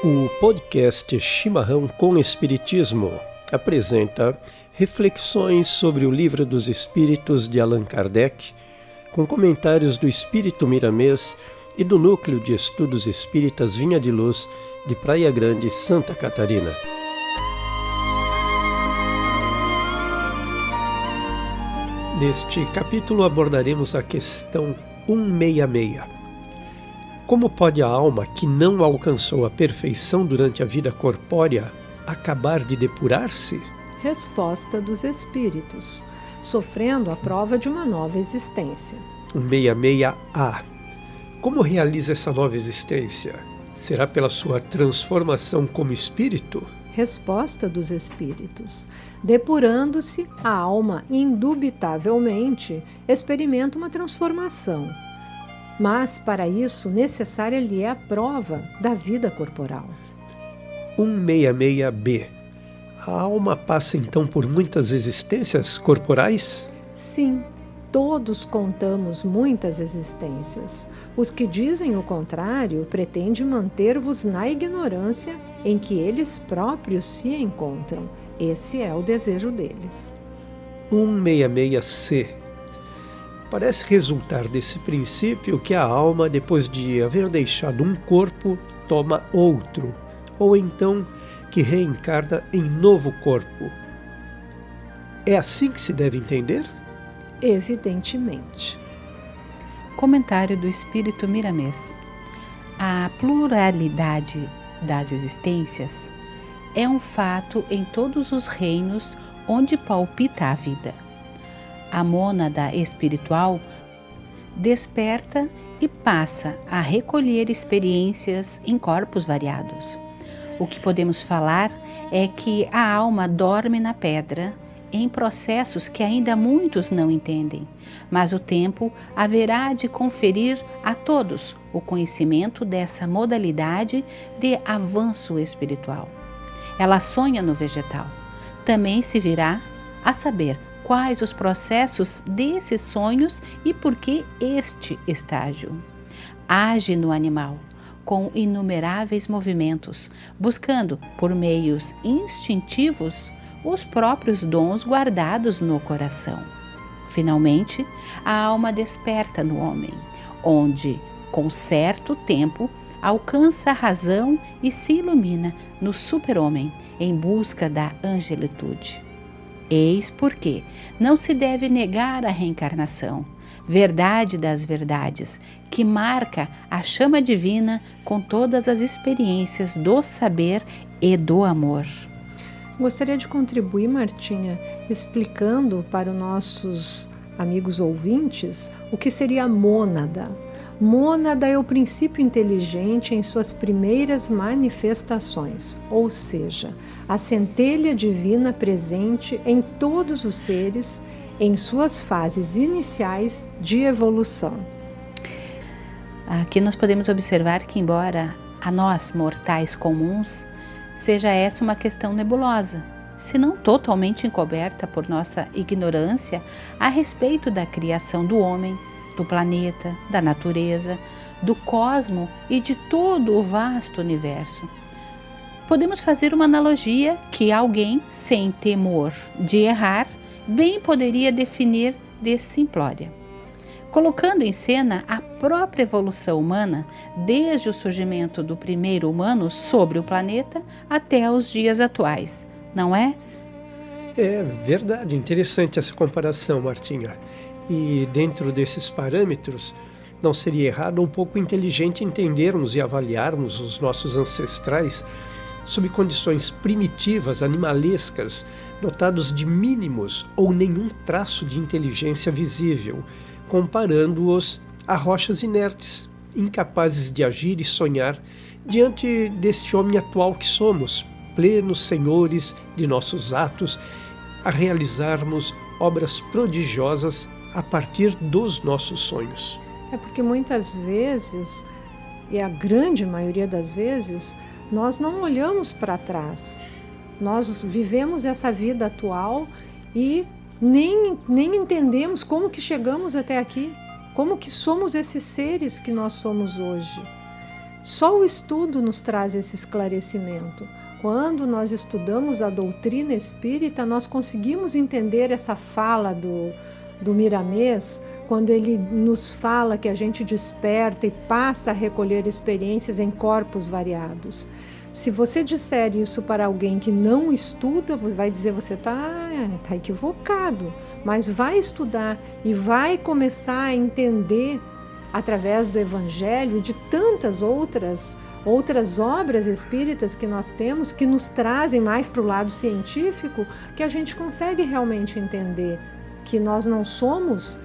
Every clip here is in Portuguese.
O podcast Chimarrão com Espiritismo apresenta reflexões sobre o Livro dos Espíritos de Allan Kardec, com comentários do Espírito Miramês e do Núcleo de Estudos Espíritas Vinha de Luz, de Praia Grande, Santa Catarina. Neste capítulo abordaremos a questão 166. Como pode a alma que não alcançou a perfeição durante a vida corpórea acabar de depurar-se? Resposta dos Espíritos, sofrendo a prova de uma nova existência. 166A. Como realiza essa nova existência? Será pela sua transformação como espírito? Resposta dos Espíritos. Depurando-se, a alma indubitavelmente experimenta uma transformação. Mas, para isso, necessária lhe é a prova da vida corporal. 166B. A alma passa então por muitas existências corporais? Sim, todos contamos muitas existências. Os que dizem o contrário pretendem manter-vos na ignorância em que eles próprios se encontram. Esse é o desejo deles. 166C. Parece resultar desse princípio que a alma, depois de haver deixado um corpo, toma outro, ou então que reencarna em novo corpo. É assim que se deve entender? Evidentemente. Comentário do Espírito Miramês. A pluralidade das existências é um fato em todos os reinos onde palpita a vida. A mônada espiritual desperta e passa a recolher experiências em corpos variados. O que podemos falar é que a alma dorme na pedra em processos que ainda muitos não entendem, mas o tempo haverá de conferir a todos o conhecimento dessa modalidade de avanço espiritual. Ela sonha no vegetal. Também se virá a saber quais os processos desses sonhos e por que este estágio. Age no animal, com inumeráveis movimentos, buscando, por meios instintivos, os próprios dons guardados no coração. Finalmente, a alma desperta no homem, onde, com certo tempo, alcança a razão e se ilumina no super-homem em busca da angelitude. Eis porque não se deve negar a reencarnação, verdade das verdades, que marca a chama divina com todas as experiências do saber e do amor. Gostaria de contribuir, Martinha, explicando para os nossos amigos ouvintes o que seria a mônada. Mônada é o princípio inteligente em suas primeiras manifestações, ou seja, a centelha divina presente em todos os seres em suas fases iniciais de evolução. Aqui nós podemos observar que, embora a nós, mortais comuns, seja essa uma questão nebulosa, se não totalmente encoberta por nossa ignorância a respeito da criação do homem, do planeta, da natureza, do cosmo e de todo o vasto universo. Podemos fazer uma analogia que alguém, sem temor de errar, bem poderia definir de simplória, colocando em cena a própria evolução humana desde o surgimento do primeiro humano sobre o planeta até os dias atuais, não é? É verdade, interessante essa comparação, Martinha. E dentro desses parâmetros, não seria errado ou pouco inteligente entendermos e avaliarmos os nossos ancestrais sob condições primitivas, animalescas, dotados de mínimos ou nenhum traço de inteligência visível, comparando-os a rochas inertes, incapazes de agir e sonhar diante deste homem atual que somos, plenos senhores de nossos atos, a realizarmos obras prodigiosas a partir dos nossos sonhos. É porque muitas vezes, e a grande maioria das vezes, nós não olhamos para trás. Nós vivemos essa vida atual e nem entendemos como que chegamos até aqui, como que somos esses seres que nós somos hoje. Só o estudo nos traz esse esclarecimento. Quando nós estudamos a doutrina espírita, nós conseguimos entender essa fala do Miramês, quando ele nos fala que a gente desperta e passa a recolher experiências em corpos variados. Se você disser isso para alguém que não estuda, vai dizer você está equivocado, mas vai estudar e vai começar a entender através do Evangelho e de tantas outras obras espíritas que nós temos, que nos trazem mais para o lado científico, que a gente consegue realmente entender que nós não somos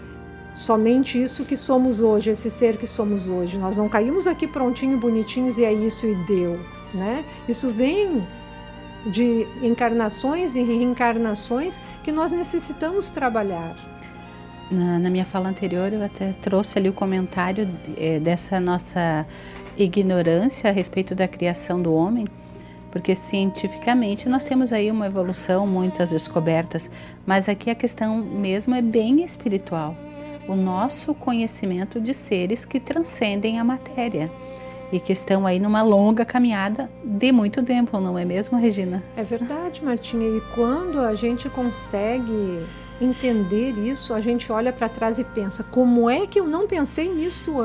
somente isso que somos hoje, esse ser que somos hoje. Nós não caímos aqui prontinho, bonitinhos e é isso e deu, né? Isso vem de encarnações e reencarnações que nós necessitamos trabalhar. Na minha fala anterior, eu até trouxe ali o comentário dessa nossa ignorância a respeito da criação do homem, porque cientificamente nós temos aí uma evolução, muitas descobertas, mas aqui a questão mesmo é bem espiritual. O nosso conhecimento de seres que transcendem a matéria e que estão aí numa longa caminhada de muito tempo, não é mesmo, Regina? É verdade, Martinha, e quando a gente consegue entender isso, a gente olha para trás e pensa, como é que eu não pensei nisso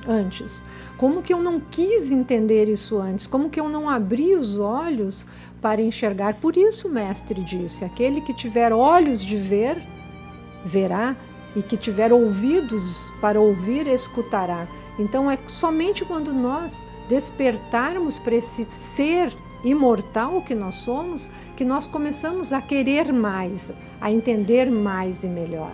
antes? Como que eu não quis entender isso antes? Como que eu não abri os olhos para enxergar? Por isso o mestre disse, aquele que tiver olhos de ver, verá, e que tiver ouvidos para ouvir, escutará. Então é somente quando nós despertarmos para esse ser imortal que nós somos, que nós começamos a querer mais, a entender mais e melhor.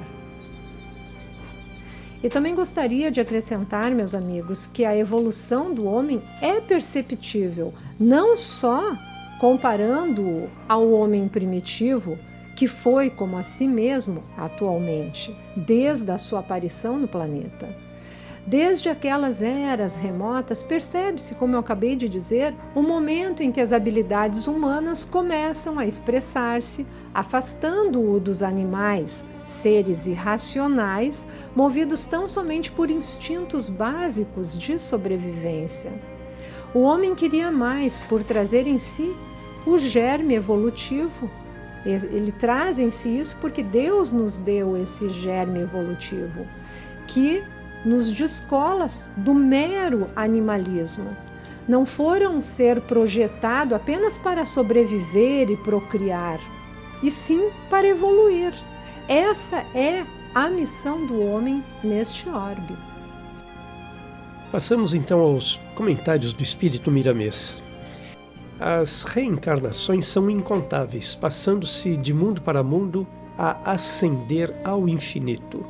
Eu também gostaria de acrescentar, meus amigos, que a evolução do homem é perceptível, não só comparando-o ao homem primitivo, que foi como a si mesmo atualmente, desde a sua aparição no planeta. Desde aquelas eras remotas, percebe-se, como eu acabei de dizer, o momento em que as habilidades humanas começam a expressar-se, afastando-o dos animais, seres irracionais, movidos tão somente por instintos básicos de sobrevivência. O homem queria mais por trazer em si o germe evolutivo. Ele traz em si isso porque Deus nos deu esse germe evolutivo, que nos descola do mero animalismo. Não foram um ser projetado apenas para sobreviver e procriar, e sim para evoluir. Essa é a missão do homem neste orbe. Passamos então aos comentários do Espírito Miramês. As reencarnações são incontáveis, passando-se de mundo para mundo a ascender ao infinito.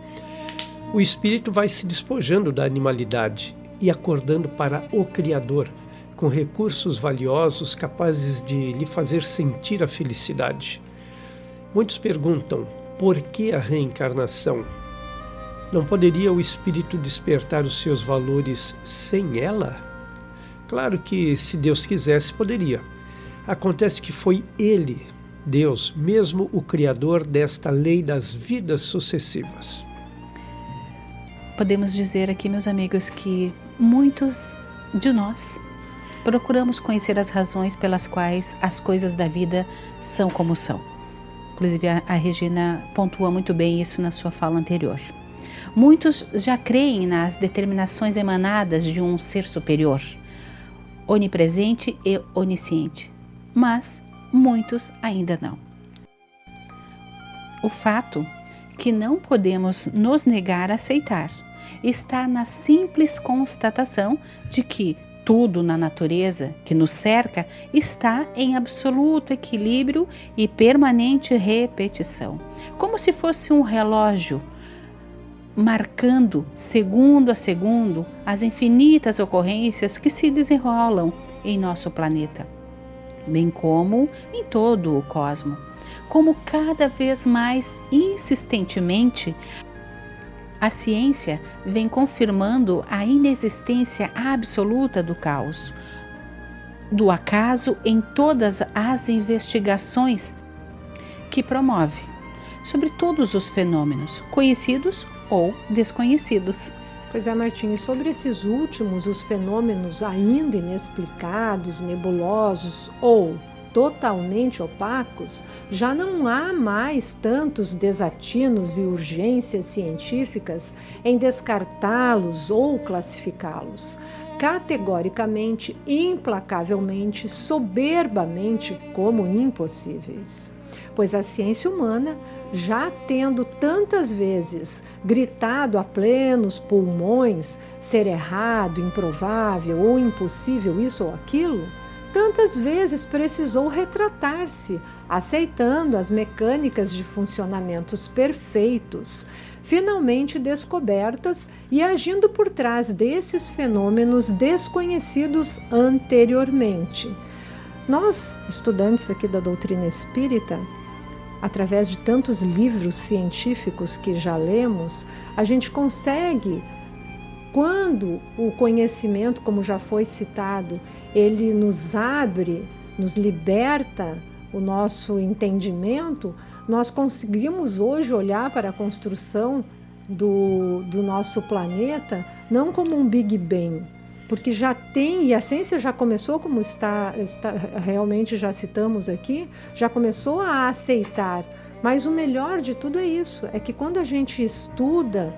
O espírito vai se despojando da animalidade e acordando para o Criador, com recursos valiosos capazes de lhe fazer sentir a felicidade. Muitos perguntam, por que a reencarnação? Não poderia o espírito despertar os seus valores sem ela? Claro que, se Deus quisesse, poderia. Acontece que foi Ele, Deus, mesmo o Criador desta lei das vidas sucessivas. Podemos dizer aqui, meus amigos, que muitos de nós procuramos conhecer as razões pelas quais as coisas da vida são como são. Inclusive, a Regina pontua muito bem isso na sua fala anterior. Muitos já creem nas determinações emanadas de um ser superior, onipresente e onisciente, mas muitos ainda não. O fato que não podemos nos negar a aceitar está na simples constatação de que tudo na natureza que nos cerca está em absoluto equilíbrio e permanente repetição, como se fosse um relógio marcando segundo a segundo as infinitas ocorrências que se desenrolam em nosso planeta, bem como em todo o cosmo, como cada vez mais insistentemente a ciência vem confirmando a inexistência absoluta do caos, do acaso em todas as investigações que promove sobre todos os fenômenos, conhecidos ou desconhecidos. Pois é, Martim, e sobre esses últimos, os fenômenos ainda inexplicados, nebulosos ou totalmente opacos, já não há mais tantos desatinos e urgências científicas em descartá-los ou classificá-los. Categoricamente, implacavelmente, soberbamente como impossíveis. Pois a ciência humana, já tendo tantas vezes gritado a plenos pulmões ser errado, improvável ou impossível isso ou aquilo, tantas vezes precisou retratar-se, aceitando as mecânicas de funcionamentos perfeitos, finalmente descobertas e agindo por trás desses fenômenos desconhecidos anteriormente. Nós, estudantes aqui da doutrina espírita, através de tantos livros científicos que já lemos, a gente consegue, quando o conhecimento, como já foi citado, ele nos abre, nos liberta o nosso entendimento, nós conseguimos hoje olhar para a construção do nosso planeta não como um Big Bang, porque já tem, e a ciência já começou, como está realmente já citamos aqui, já começou a aceitar. Mas o melhor de tudo é isso, é que quando a gente estuda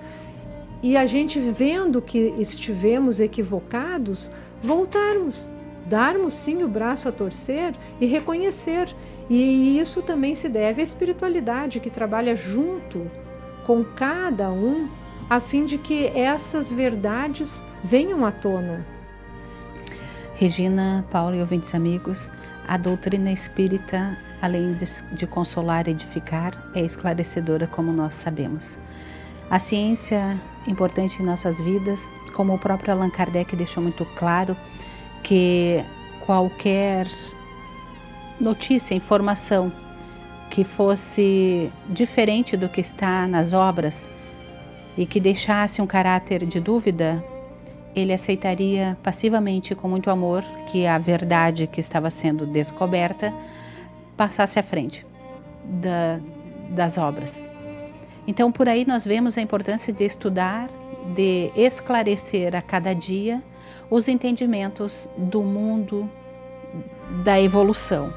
e a gente vendo que estivemos equivocados, voltarmos, darmos sim o braço a torcer e reconhecer. E isso também se deve à espiritualidade que trabalha junto com cada um, a fim de que essas verdades venham à tona. Regina, Paulo e ouvintes amigos, a doutrina espírita, além de consolar e edificar, é esclarecedora, como nós sabemos. A ciência é importante em nossas vidas, como o próprio Allan Kardec deixou muito claro, que qualquer notícia, informação que fosse diferente do que está nas obras e que deixasse um caráter de dúvida, ele aceitaria passivamente, com muito amor, que a verdade que estava sendo descoberta passasse à frente das obras. Então, por aí nós vemos a importância de estudar, de esclarecer a cada dia os entendimentos do mundo da evolução.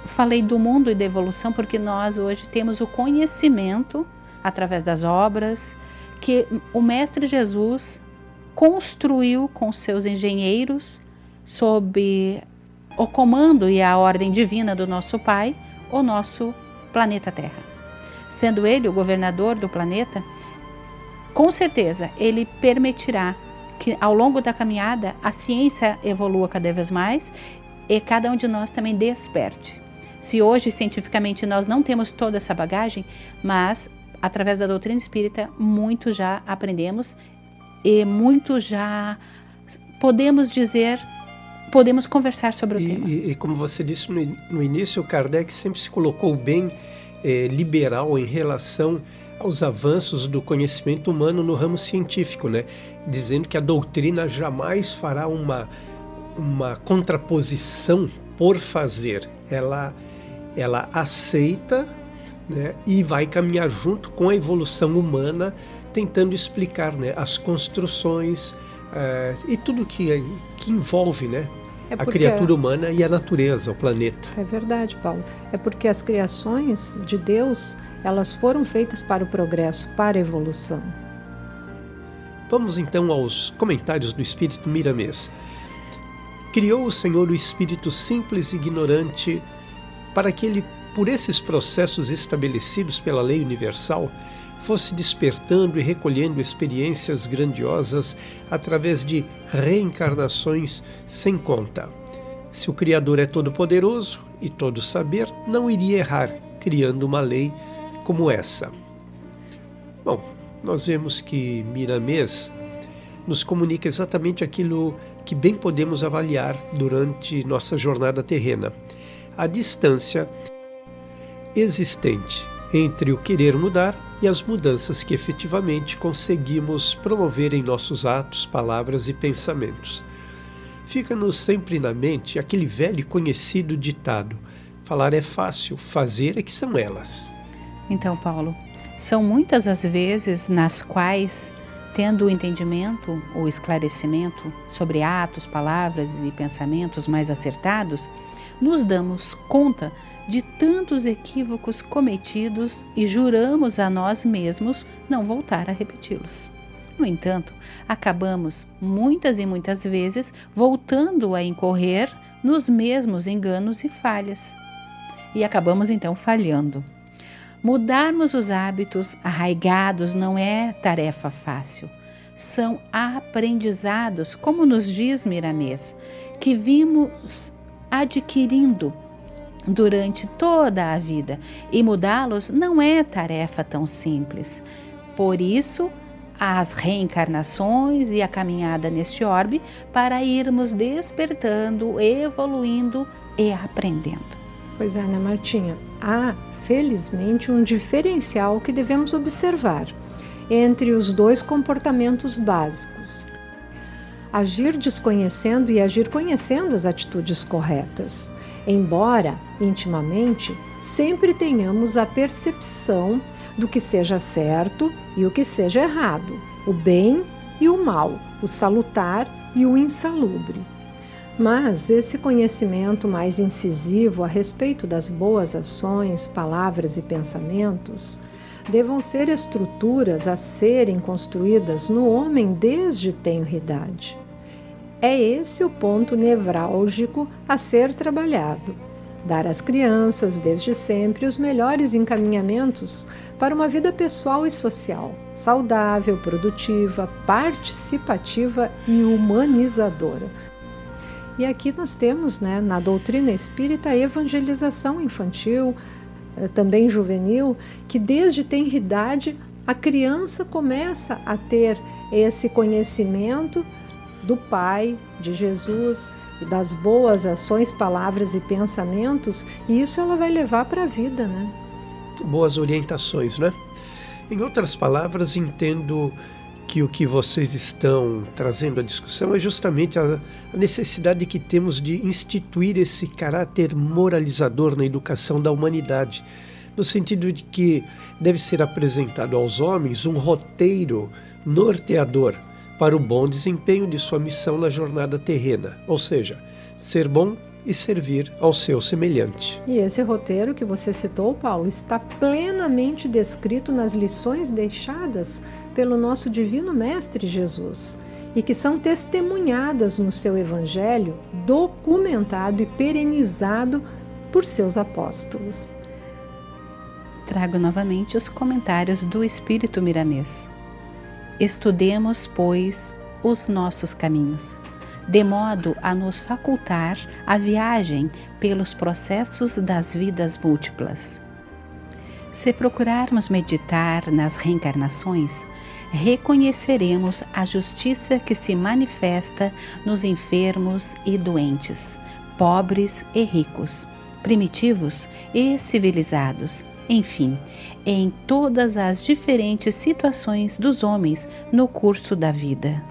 Falei do mundo e da evolução porque nós hoje temos o conhecimento, através das obras, que o Mestre Jesus construiu com seus engenheiros, sob o comando e a ordem divina do nosso Pai, o nosso planeta Terra. Sendo ele o governador do planeta, com certeza ele permitirá que ao longo da caminhada a ciência evolua cada vez mais e cada um de nós também desperte. Se hoje cientificamente nós não temos toda essa bagagem, mas através da doutrina espírita muito já aprendemos e muito já podemos dizer, podemos conversar sobre o tema. E como você disse no início, o Kardec sempre se colocou bem liberal em relação aos avanços do conhecimento humano no ramo científico, né? Dizendo que a doutrina jamais fará uma contraposição por fazer. Ela aceita, né, e vai caminhar junto com a evolução humana, tentando explicar, né, as construções e tudo que envolve, né, a criatura humana e a natureza, o planeta. É verdade, Paulo. É porque as criações de Deus, elas foram feitas para o progresso, para a evolução. Vamos então aos comentários do Espírito Miramês. Criou o Senhor o espírito simples e ignorante para que ele, por esses processos estabelecidos pela lei universal, fosse despertando e recolhendo experiências grandiosas através de reencarnações sem conta. Se o Criador é todo-poderoso e todo saber, não iria errar criando uma lei como essa. Bom, nós vemos que Miramês nos comunica exatamente aquilo que bem podemos avaliar durante nossa jornada terrena. A distância existente entre o querer mudar e as mudanças que efetivamente conseguimos promover em nossos atos, palavras e pensamentos. Fica-nos sempre na mente aquele velho e conhecido ditado: falar é fácil, fazer é que são elas. Então, Paulo, são muitas as vezes nas quais tendo o entendimento, o esclarecimento sobre atos, palavras e pensamentos mais acertados, nos damos conta de tantos equívocos cometidos e juramos a nós mesmos não voltar a repeti-los. No entanto, acabamos muitas e muitas vezes voltando a incorrer nos mesmos enganos e falhas. E acabamos então falhando. Mudarmos os hábitos arraigados não é tarefa fácil. São aprendizados, como nos diz Miramês, que vimos adquirindo durante toda a vida, e mudá-los não é tarefa tão simples. Por isso, as reencarnações e a caminhada neste orbe para irmos despertando, evoluindo e aprendendo. Pois é, né, Martinha? Há, felizmente, um diferencial que devemos observar entre os dois comportamentos básicos: agir desconhecendo e agir conhecendo as atitudes corretas. Embora, intimamente, sempre tenhamos a percepção do que seja certo e o que seja errado, o bem e o mal, o salutar e o insalubre. Mas esse conhecimento mais incisivo a respeito das boas ações, palavras e pensamentos devam ser estruturas a serem construídas no homem desde tenra-idade. É esse o ponto nevrálgico a ser trabalhado. Dar às crianças, desde sempre, os melhores encaminhamentos para uma vida pessoal e social, saudável, produtiva, participativa e humanizadora. E aqui nós temos, na doutrina espírita, a evangelização infantil, também juvenil, que desde tenra-idade a criança começa a ter esse conhecimento do Pai, de Jesus, e das boas ações, palavras e pensamentos, e isso ela vai levar para a vida, Boas orientações, Em outras palavras, entendo que o que vocês estão trazendo à discussão é justamente a necessidade que temos de instituir esse caráter moralizador na educação da humanidade, no sentido de que deve ser apresentado aos homens um roteiro norteador para o bom desempenho de sua missão na jornada terrena, ou seja, ser bom e servir ao seu semelhante. E esse roteiro que você citou, Paulo, está plenamente descrito nas lições deixadas pelo nosso Divino Mestre Jesus e que são testemunhadas no seu Evangelho, documentado e perenizado por seus apóstolos. Trago novamente os comentários do Espírito Miramês. Estudemos, pois, os nossos caminhos, de modo a nos facultar a viagem pelos processos das vidas múltiplas. Se procurarmos meditar nas reencarnações, reconheceremos a justiça que se manifesta nos enfermos e doentes, pobres e ricos, primitivos e civilizados, enfim, em todas as diferentes situações dos homens no curso da vida.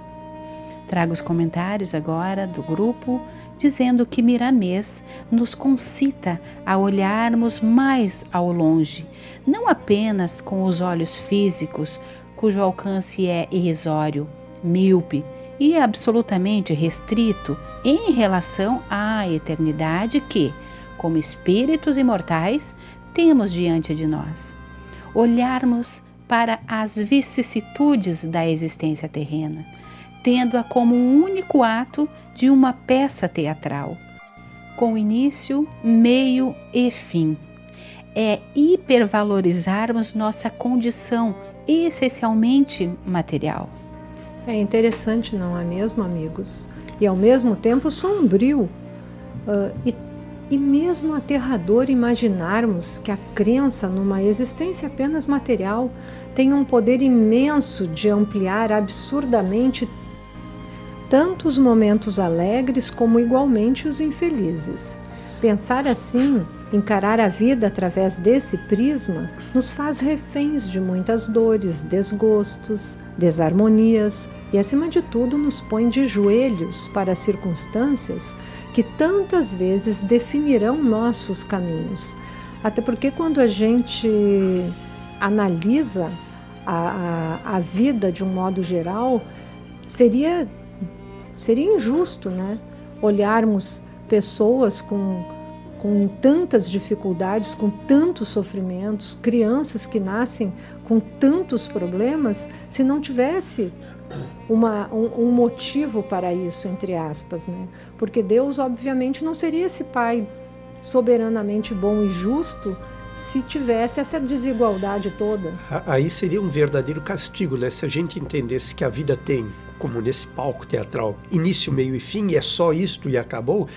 Trago os comentários agora do grupo, dizendo que Miramês nos concita a olharmos mais ao longe, não apenas com os olhos físicos, cujo alcance é irrisório, míope e absolutamente restrito em relação à eternidade que, como espíritos imortais, temos diante de nós. Olharmos para as vicissitudes da existência terrena, tendo-a como um único ato de uma peça teatral, com início, meio e fim. É hipervalorizarmos nossa condição essencialmente material. É interessante, não é mesmo, amigos? E ao mesmo tempo sombrio e mesmo aterrador imaginarmos que a crença numa existência apenas material tem um poder imenso de ampliar absurdamente tanto os momentos alegres como igualmente os infelizes. Pensar assim, encarar a vida através desse prisma, nos faz reféns de muitas dores, desgostos, desarmonias e, acima de tudo, nos põe de joelhos para as circunstâncias que tantas vezes definirão nossos caminhos. Até porque quando a gente analisa a vida de um modo geral, seria injusto, né? Olharmos pessoas com tantas dificuldades, com tantos sofrimentos, crianças que nascem com tantos problemas, se não tivesse um motivo para isso, entre aspas, né? Porque Deus, obviamente, não seria esse Pai soberanamente bom e justo se tivesse essa desigualdade toda. Aí seria um verdadeiro castigo, né? Se a gente entendesse que a vida tem, como nesse palco teatral, início, meio e fim, e é só isto e acabou,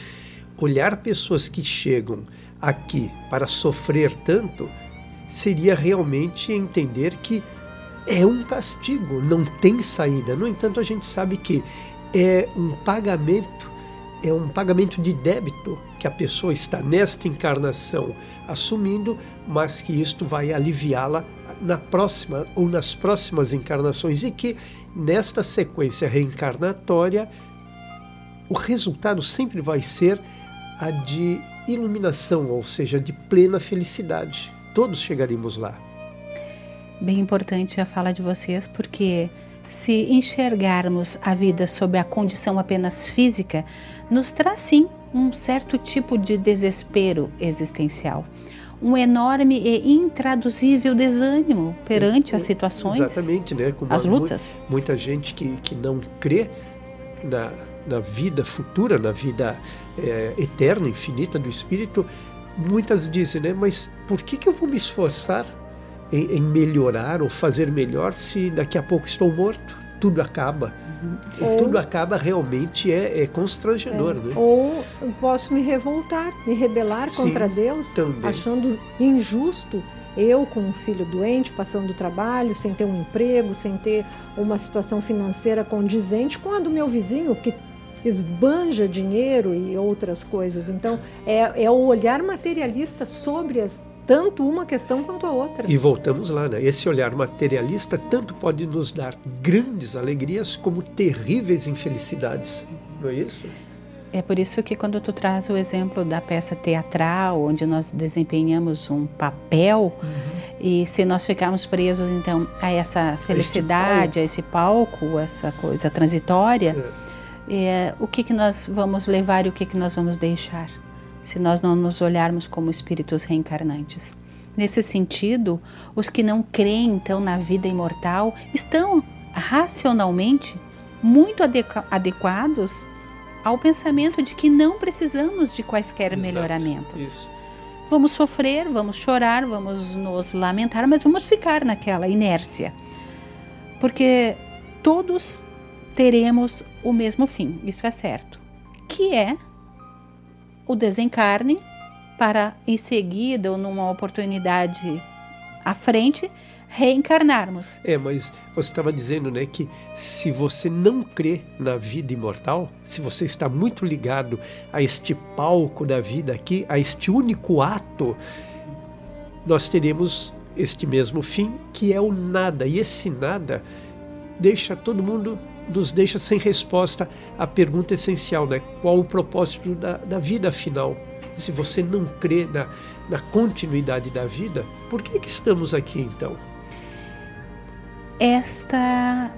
olhar pessoas que chegam aqui para sofrer tanto seria realmente entender que é um castigo, não tem saída. No entanto, a gente sabe que é um pagamento de débito que a pessoa está nesta encarnação assumindo, mas que isto vai aliviá-la na próxima ou nas próximas encarnações, e que nesta sequência reencarnatória o resultado sempre vai ser a de iluminação, ou seja, de plena felicidade. Todos chegaremos lá. Bem importante a fala de vocês, porque se enxergarmos a vida sob a condição apenas física, nos traz sim um certo tipo de desespero existencial, um enorme e intraduzível desânimo perante as situações, exatamente, né? Como as lutas. Muita gente que não crê na vida futura, na vida eterna, infinita do Espírito, muitas dizem, né? Mas por que eu vou me esforçar em melhorar ou fazer melhor se daqui a pouco estou morto? Tudo acaba. E tudo acaba realmente é constrangedor, né? Ou posso me revoltar, me rebelar contra Deus, também. Achando injusto eu com um filho doente, passando trabalho, sem ter um emprego, sem ter uma situação financeira condizente com a do meu vizinho, que esbanja dinheiro e outras coisas. Então, é o olhar materialista sobre tanto uma questão quanto a outra. E voltamos lá, né? Esse olhar materialista tanto pode nos dar grandes alegrias como terríveis infelicidades, não é isso? É por isso que quando tu traz o exemplo da peça teatral, onde nós desempenhamos um papel, e se nós ficarmos presos então a essa felicidade, a esse palco, essa coisa transitória, o que nós vamos levar e o que nós vamos deixar? Se nós não nos olharmos como espíritos reencarnantes. Nesse sentido, os que não creem, então, na vida imortal, estão racionalmente muito adequados ao pensamento de que não precisamos de quaisquer melhoramentos. Isso. Vamos sofrer, vamos chorar, vamos nos lamentar, mas vamos ficar naquela inércia. Porque todos teremos o mesmo fim, isso é certo, que é o desencarne, para em seguida ou numa oportunidade à frente reencarnarmos. Mas você estava dizendo, né, que se você não crê na vida imortal, se você está muito ligado a este palco da vida aqui, a este único ato, nós teremos este mesmo fim, que é o nada. E esse nada nos deixa sem resposta à pergunta essencial, né? Qual o propósito da vida afinal? Se você não crê na continuidade da vida, por que estamos aqui então? Esta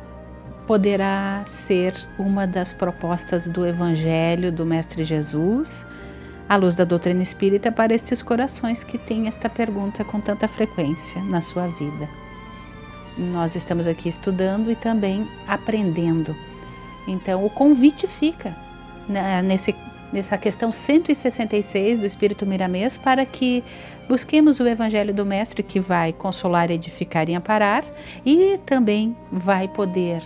poderá ser uma das propostas do Evangelho do Mestre Jesus, à luz da doutrina espírita, para estes corações que têm esta pergunta com tanta frequência na sua vida. Nós estamos aqui estudando e também aprendendo. Então, o convite fica nessa questão 166 do Espírito Miramês, para que busquemos o Evangelho do Mestre, que vai consolar, edificar e amparar, e também vai poder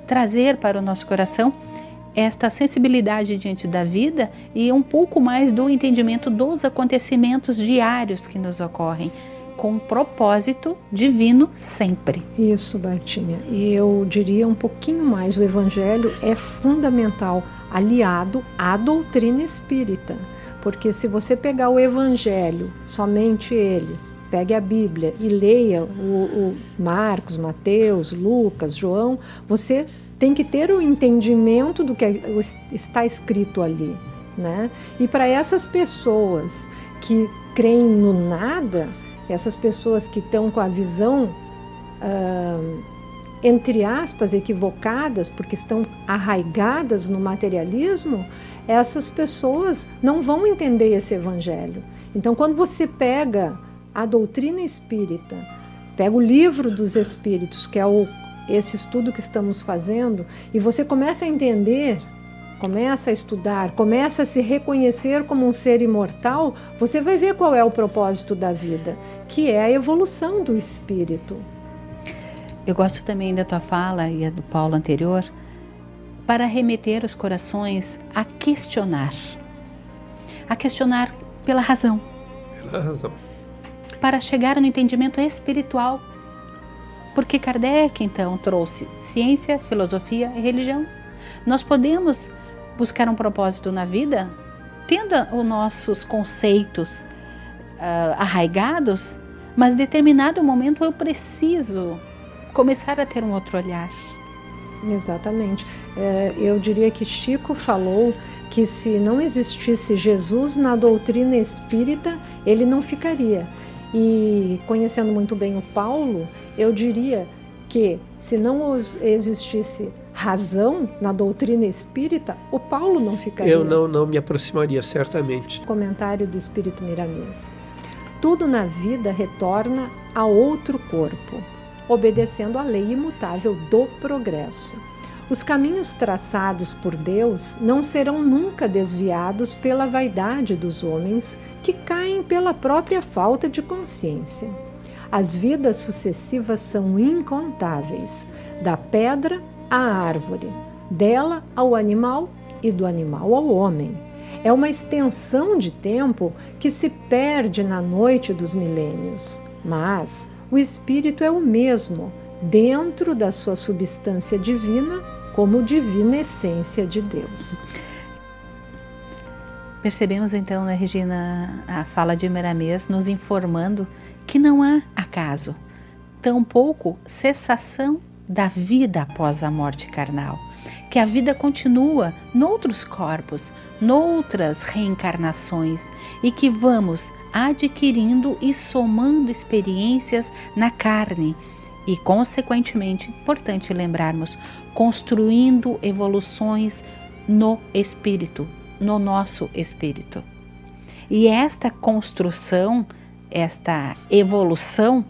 trazer para o nosso coração esta sensibilidade diante da vida e um pouco mais do entendimento dos acontecimentos diários que nos ocorrem, com um propósito divino sempre. Isso, Bertinha. E eu diria um pouquinho mais, o Evangelho é fundamental, aliado à doutrina espírita. Porque se você pegar o Evangelho, somente ele, pegue a Bíblia e leia o Marcos, Mateus, Lucas, João, você tem que ter o entendimento do que está escrito ali, né? E para essas pessoas que creem no nada, essas pessoas que estão com a visão entre aspas, equivocadas, porque estão arraigadas no materialismo, essas pessoas não vão entender esse evangelho. Então, quando você pega a doutrina espírita, pega o livro dos espíritos, que é esse estudo que estamos fazendo, e você começa a entender, começa a estudar, começa a se reconhecer como um ser imortal, você vai ver qual é o propósito da vida, que é a evolução do espírito. Eu gosto também da tua fala e a do Paulo anterior, para remeter os corações a questionar pela razão. Pela razão. Para chegar no entendimento espiritual. Porque Kardec, então, trouxe ciência, filosofia e religião. Nós podemos buscar um propósito na vida, tendo os nossos conceitos arraigados, mas em determinado momento eu preciso começar a ter um outro olhar. Exatamente. Eu diria que Chico falou que se não existisse Jesus na doutrina espírita, ele não ficaria. E conhecendo muito bem o Paulo, eu diria que se não existisse razão na doutrina espírita, o Paulo não ficaria. Eu não me aproximaria, certamente. Comentário do Espírito Miramês. Tudo na vida retorna a outro corpo, obedecendo à lei imutável do progresso. Os caminhos traçados por Deus não serão nunca desviados pela vaidade dos homens que caem pela própria falta de consciência. As vidas sucessivas são incontáveis, da pedra à árvore, dela ao animal e do animal ao homem. É uma extensão de tempo que se perde na noite dos milênios, mas o espírito é o mesmo, dentro da sua substância divina, como divina essência de Deus. Percebemos então, né, Regina, a fala de Miramês nos informando que não há acaso, tampouco cessação da vida após a morte carnal, que a vida continua noutros corpos, noutras reencarnações e que vamos adquirindo e somando experiências na carne e, consequentemente, importante lembrarmos, construindo evoluções no espírito, no nosso espírito. E esta construção, esta evolução,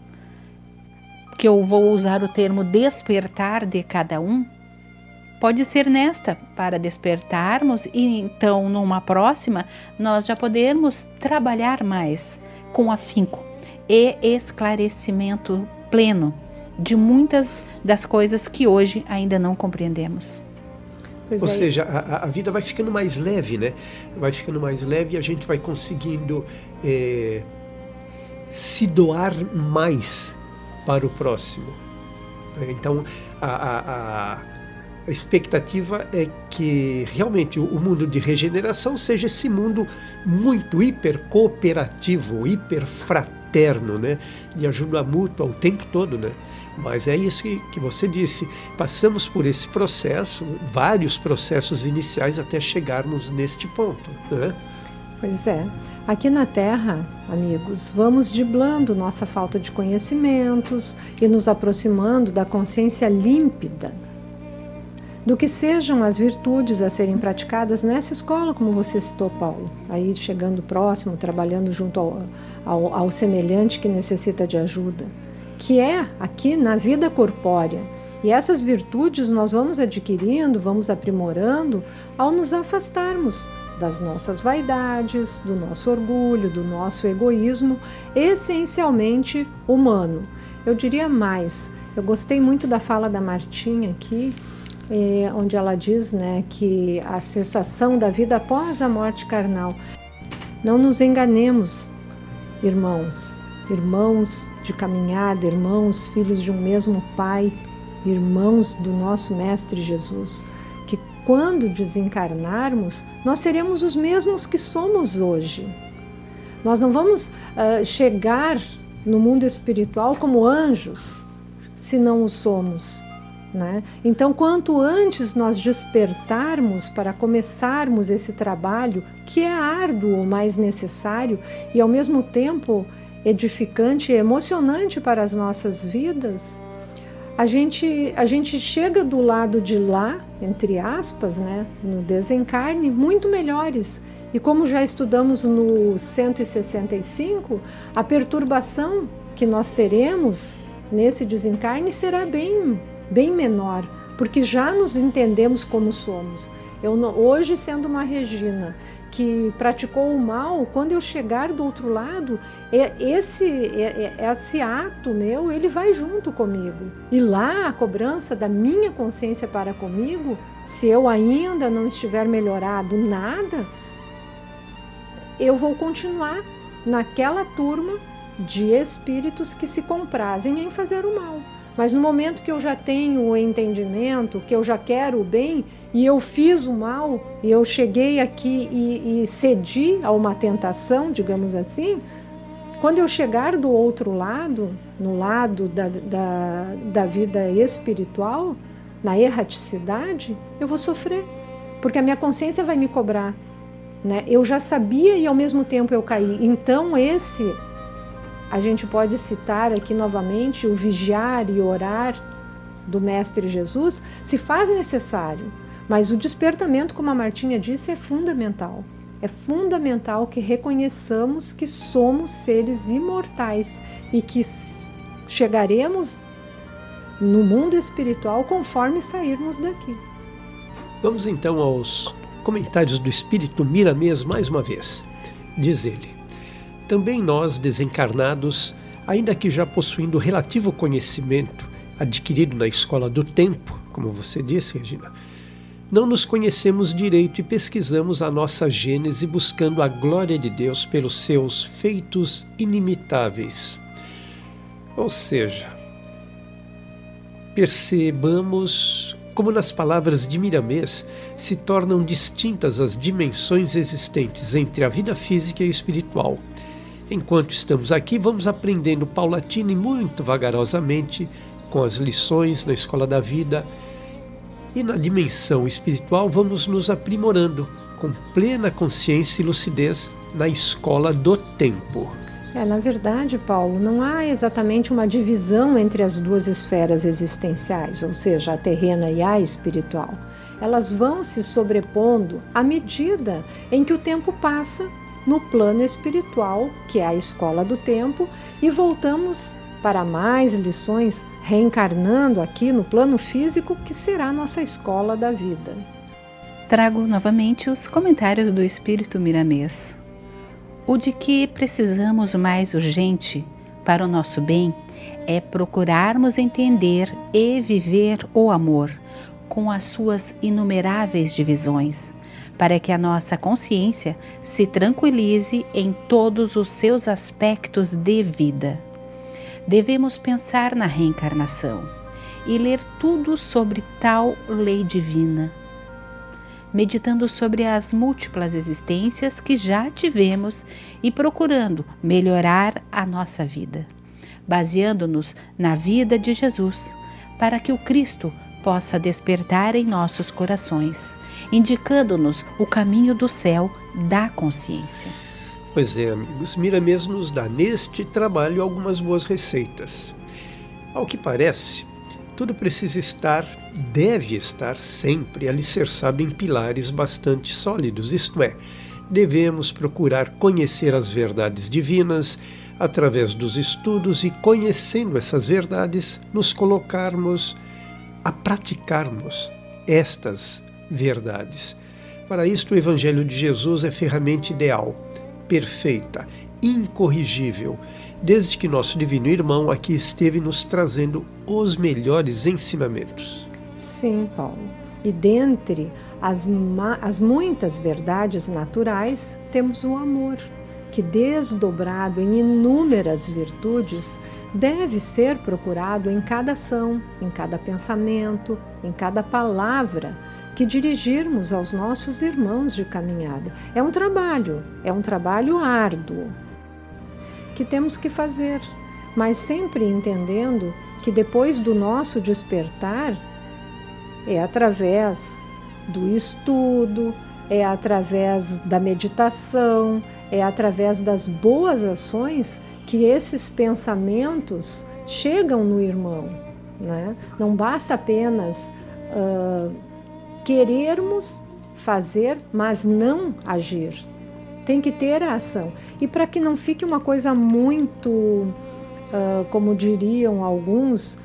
que eu vou usar o termo despertar de cada um, pode ser nesta, para despertarmos e então numa próxima nós já podermos trabalhar mais com afinco e esclarecimento pleno de muitas das coisas que hoje ainda não compreendemos. Ou seja, a vida vai ficando mais leve, né? Vai ficando mais leve e a gente vai conseguindo se doar mais para o próximo. Então, a expectativa é que realmente o mundo de regeneração seja esse mundo muito hiper cooperativo, hiper fraterno, né? De ajuda mútua o tempo todo, né? Mas é isso que você disse, passamos por esse processo, vários processos iniciais até chegarmos neste ponto, né? Pois é. Aqui na Terra, amigos, vamos driblando nossa falta de conhecimentos e nos aproximando da consciência límpida do que sejam as virtudes a serem praticadas nessa escola, como você citou, Paulo. Aí chegando próximo, trabalhando junto ao semelhante que necessita de ajuda, que é aqui na vida corpórea. E essas virtudes nós vamos adquirindo, vamos aprimorando ao nos afastarmos das nossas vaidades, do nosso orgulho, do nosso egoísmo, essencialmente humano. Eu diria mais, eu gostei muito da fala da Martinha aqui, onde ela diz, né, que a cessação da vida após a morte carnal. Não nos enganemos, irmãos de caminhada, irmãos, filhos de um mesmo Pai, irmãos do nosso Mestre Jesus, que quando desencarnarmos, nós seremos os mesmos que somos hoje. Nós não vamos chegar no mundo espiritual como anjos, se não o somos, né? Então, quanto antes nós despertarmos para começarmos esse trabalho, que é árduo, mas necessário, e ao mesmo tempo edificante e emocionante para as nossas vidas, a gente chega do lado de lá, entre aspas, né, no desencarne, muito melhores. E como já estudamos no 165, a perturbação que nós teremos nesse desencarne será bem menor, porque já nos entendemos como somos. Hoje, sendo uma Regina que praticou o mal, quando eu chegar do outro lado, esse ato meu, ele vai junto comigo. E lá, a cobrança da minha consciência para comigo, se eu ainda não estiver melhorado nada, eu vou continuar naquela turma de espíritos que se comprazem em fazer o mal. Mas no momento que eu já tenho o entendimento, que eu já quero o bem, e eu fiz o mal, e eu cheguei aqui e cedi a uma tentação, digamos assim, quando eu chegar do outro lado, no lado da vida espiritual, na erraticidade, eu vou sofrer, porque a minha consciência vai me cobrar, né? Eu já sabia e ao mesmo tempo eu caí. Então a gente pode citar aqui novamente o vigiar e orar do Mestre Jesus, se faz necessário, mas o despertamento, como a Martinha disse, é fundamental. É fundamental que reconheçamos que somos seres imortais e que chegaremos no mundo espiritual conforme sairmos daqui. Vamos então aos comentários do Espírito Miramês mais uma vez. Diz ele: também nós, desencarnados, ainda que já possuindo relativo conhecimento adquirido na escola do tempo, como você disse, Regina, não nos conhecemos direito e pesquisamos a nossa gênese buscando a glória de Deus pelos seus feitos inimitáveis. Ou seja, percebamos como nas palavras de Miramês se tornam distintas as dimensões existentes entre a vida física e espiritual. Enquanto estamos aqui, vamos aprendendo paulatina e muito vagarosamente com as lições na escola da vida, e na dimensão espiritual vamos nos aprimorando com plena consciência e lucidez na escola do tempo. Na verdade, Paulo, não há exatamente uma divisão entre as duas esferas existenciais, ou seja, a terrena e a espiritual. Elas vão se sobrepondo à medida em que o tempo passa no plano espiritual, que é a escola do tempo, e voltamos para mais lições, reencarnando aqui no plano físico, que será a nossa escola da vida. Trago novamente os comentários do Espírito Miramês. O de que precisamos mais urgente para o nosso bem é procurarmos entender e viver o amor com as suas inumeráveis divisões, para que a nossa consciência se tranquilize em todos os seus aspectos de vida. Devemos pensar na reencarnação e ler tudo sobre tal lei divina, meditando sobre as múltiplas existências que já tivemos e procurando melhorar a nossa vida, baseando-nos na vida de Jesus, para que o Cristo possa despertar em nossos corações, indicando-nos o caminho do céu da consciência. Pois é, amigos, Miramês nos dá neste trabalho algumas boas receitas. Ao que parece, tudo precisa deve estar sempre alicerçado em pilares bastante sólidos, isto é, devemos procurar conhecer as verdades divinas através dos estudos e, conhecendo essas verdades, nos colocarmos a praticarmos estas verdades. Para isto, o Evangelho de Jesus é ferramenta ideal, perfeita, incorrigível, desde que nosso divino irmão aqui esteve nos trazendo os melhores ensinamentos. Sim, Paulo. E dentre as muitas verdades naturais, temos o amor, que desdobrado em inúmeras virtudes, deve ser procurado em cada ação, em cada pensamento, em cada palavra que dirigirmos aos nossos irmãos de caminhada. É um trabalho árduo que temos que fazer, mas sempre entendendo que depois do nosso despertar é através do estudo, é através da meditação, é através das boas ações que esses pensamentos chegam no irmão. né? Não basta apenas querermos fazer, mas não agir. Tem que ter a ação. E para que não fique uma coisa muito, como diriam alguns,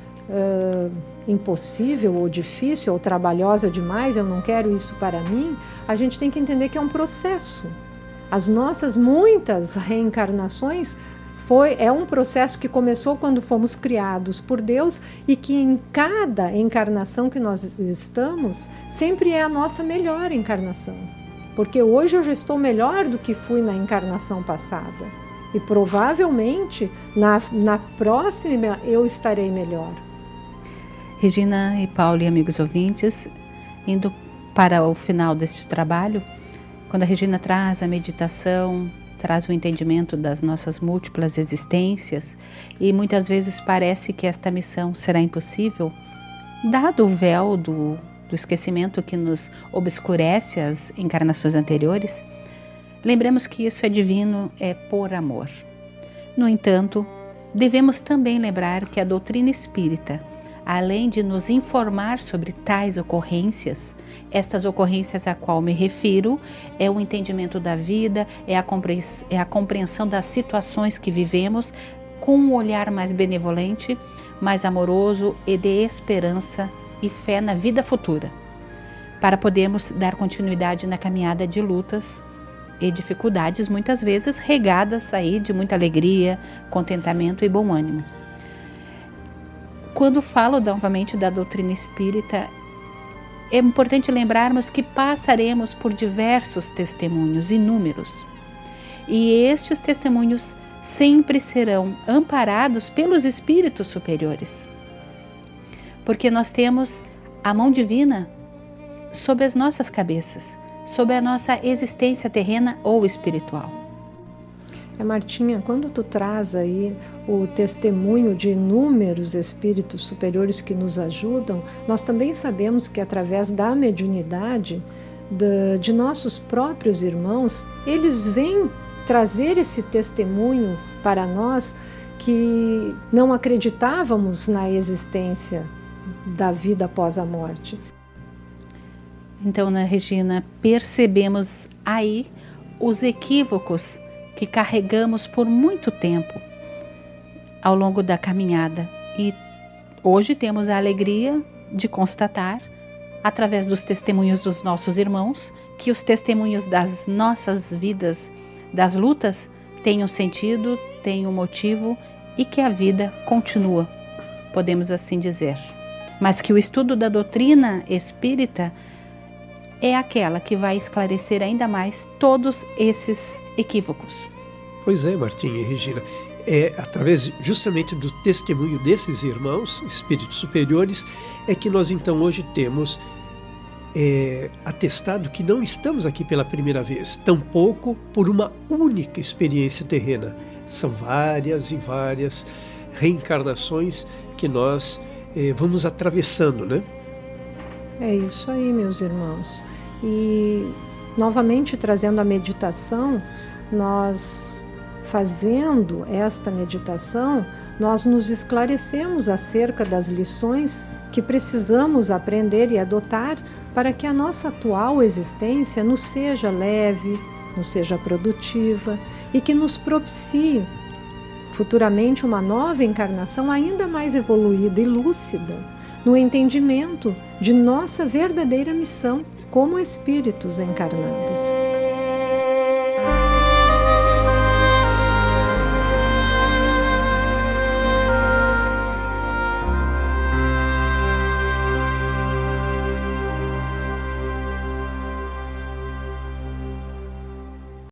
impossível ou difícil ou trabalhosa demais, eu não quero isso para mim, a gente tem que entender que é um processo. As nossas muitas reencarnações é um processo que começou quando fomos criados por Deus e que em cada encarnação que nós estamos, sempre é a nossa melhor encarnação. Porque hoje eu já estou melhor do que fui na encarnação passada. E provavelmente na próxima eu estarei melhor. Regina e Paulo e amigos ouvintes, indo para o final deste trabalho, quando a Regina traz a meditação, traz o entendimento das nossas múltiplas existências e muitas vezes parece que esta missão será impossível, dado o véu do esquecimento que nos obscurece as encarnações anteriores, lembremos que isso é divino, é por amor. No entanto, devemos também lembrar que a doutrina espírita, além de nos informar sobre tais ocorrências, estas ocorrências a qual me refiro é o entendimento da vida, é a compreensão das situações que vivemos com um olhar mais benevolente, mais amoroso e de esperança e fé na vida futura, para podermos dar continuidade na caminhada de lutas e dificuldades, muitas vezes regadas aí de muita alegria, contentamento e bom ânimo. Quando falo novamente da doutrina espírita, é importante lembrarmos que passaremos por diversos testemunhos, inúmeros. E estes testemunhos sempre serão amparados pelos espíritos superiores. Porque nós temos a mão divina sobre as nossas cabeças, sobre a nossa existência terrena ou espiritual. Martinha, quando tu traz aí o testemunho de inúmeros espíritos superiores que nos ajudam, nós também sabemos que através da mediunidade de nossos próprios irmãos, eles vêm trazer esse testemunho para nós que não acreditávamos na existência da vida após a morte. Então, né, Regina, percebemos aí os equívocos que carregamos por muito tempo ao longo da caminhada. E hoje temos a alegria de constatar, através dos testemunhos dos nossos irmãos, que os testemunhos das nossas vidas, das lutas, têm um sentido, têm um motivo e que a vida continua, podemos assim dizer. Mas que o estudo da doutrina espírita é aquela que vai esclarecer ainda mais todos esses equívocos. Pois é, Martinha e Regina. É através justamente do testemunho desses irmãos, espíritos superiores, é que nós então hoje temos atestado que não estamos aqui pela primeira vez, tampouco por uma única experiência terrena. São várias e várias reencarnações que nós vamos atravessando, né? É isso aí, meus irmãos. E, novamente, trazendo a meditação, nós, fazendo esta meditação, nós nos esclarecemos acerca das lições que precisamos aprender e adotar para que a nossa atual existência nos seja leve, nos seja produtiva e que nos propicie futuramente uma nova encarnação ainda mais evoluída e lúcida no entendimento de nossa verdadeira missão como espíritos encarnados.